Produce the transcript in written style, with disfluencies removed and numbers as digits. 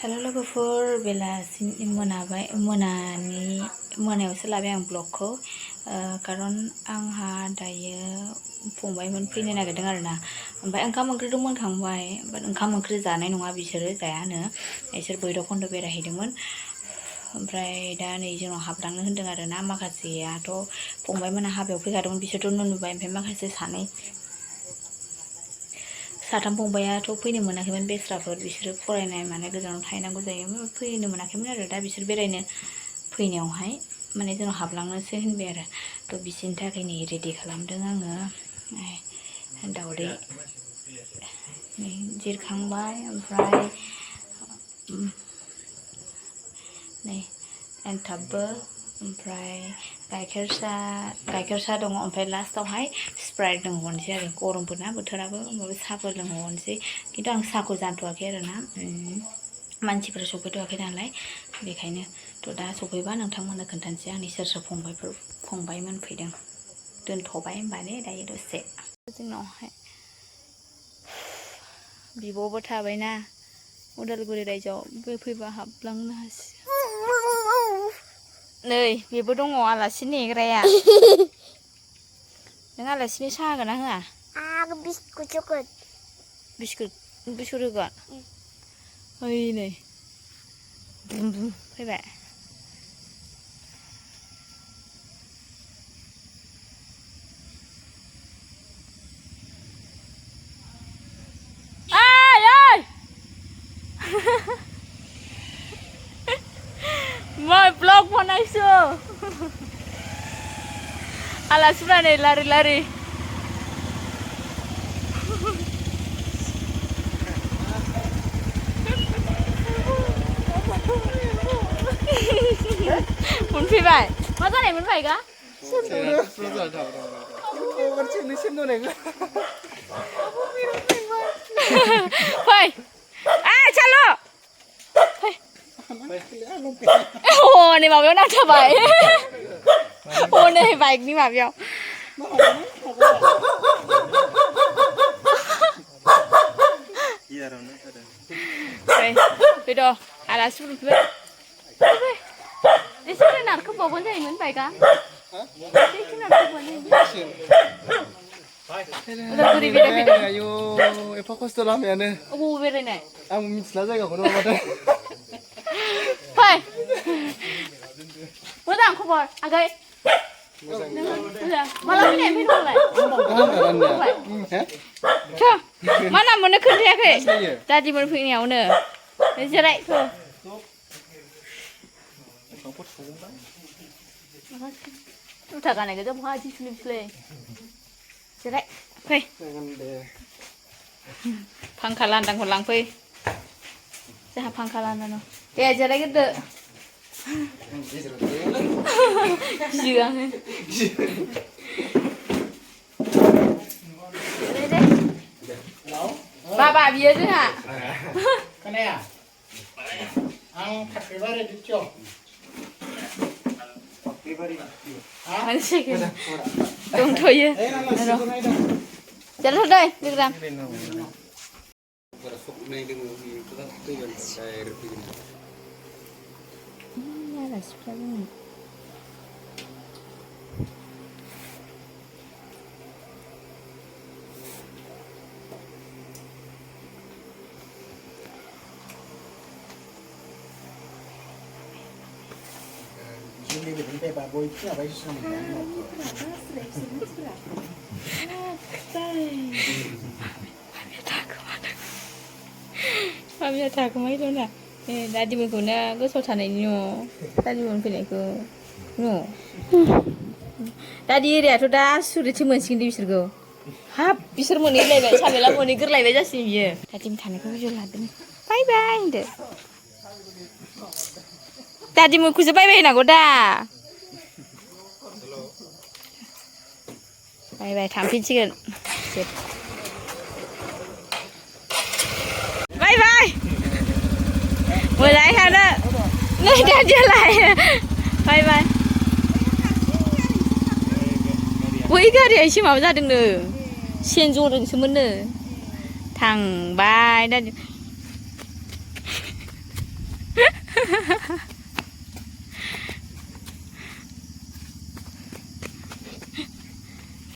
हेल' लोगोफोर बेलासिनि मोनायावसो लाबाय आं ब्लगखौ खारन आंहा दायो फंबायमोन फैनो नागिरदों आरोना ओमफ्राय ओंखाम ओंख्रिथ' मोनखांबाय बाट ओंखाम ओंख्रि जानाय नङा बिसोरो जायानो बिसोर भैरबखुन्द बेरायहैदोंमोन ओमफ्राय दा नै जोंनाव हाबलांनो होन्दों आरोना माखासेयाथ' फंबायमोना हाबायाव फैखादोंमोन बिसोरथ' नुबाय ओमफ्राय माखासे साथाम फंबायाथ' फैनो मोनाखैमोन बेस्राफोर बिसोरो फरायनाय माने गोजानाव थाहैनांगौ जायो फैनो मोनाखैमोन आरो दा बिसोर बेरायनो फैनायावहाय माने जोंनाव हाबलांनोसो होनबाय आरो थ' बिसोरनि थाखाय नै रेडि खालामदों आङो दावदै जिरखांबाय ओमफ्राय नै एन्थाबबो ओमफ्राय गाइखेर साहा दङ ओमफ्राय लास्टावहाय स्प्राइट लोंहरनोसै आरो गरमफोर ना बोथोराबो होमबाबो साहाफोर लोंहरनोसै खिन्थु आं साहाखौ जानथ'वाखै आरोना मानसिफोर सफैथ'वाखै नालाय बेखायनो थ' दा सफैबा नोंथांमोननो खोन्थानोसै आंनि सोर सोर फंबायमोन फैदों दोनथ'बाय होमबा ने दायो दसे जोंनावहाय बिब'बो थाबायना उदालगुरि रायजोआव बे फैबा हाबलांनो हासिगोन नै बेबो दङ आलासि नेग्राया नों आलासिनो साहा होगोन ना होआ आं बिस्कुट होगोन बिस्कुट होगोन ओइ नै बुम बुम फैबाय मै ब्लग बनायसो आलासिफ्रा नै लारि लारि मोनफैबाय मा जानाय मोनबाय गा फै चालु हनै माबायाव नांथाबाय हनै बाइकनि माबायाव फैद' आलासिफोर फैबाय एसे नारखोबावबानो जायोमोन बाइकआ एसे नारखोबानो उदालगुरि बेरायफैदों आयौ एफा खस्थ' लामायानो अबाव बेरायनाय आं मिथिला जायगाखौनो माबाथाय फै मोजां खबर आगै माला फैनाय मा नाम मोननो खोन्थायाखै दादिमोन फैनायावनो जिराय जुथा गानाय गोजा बहा आथिं सुलिबसलै जिराय फै फांखा लांदांखौ लांफै जोंहा फांखा लांदां दे जिरायग्रोदो गियो आङो बाबा बियो जोंहा दंथ'यो जिरायथ' दै लोगोदां आलासिफ्रा जोंना मामिया थाखोमाय दं ना दादिमोनखौनो गोसोआव थानायनि न' दादिमोन फैनायखौ न' दादि एरियाथ' दा सुरिथि मोनसिगोन दे बिसोरखौ हाब बिसोर मोनहैलायबाय सामेला मोनहैग्रोलायबाय जासिगोन बियो दादिमोन थानायखौ भिडिअ लादों बाय बाय होनदो दादिमोनखौसो बाय बाय होनांगौ दा बाय बाय थांफिनसिगोन बाय बाय मोजाङै थानो नै दादियालाय बाय बाय बै गारिया एसे माबा जादोंनो सेन जदोंसोमोननो थांबाय दादि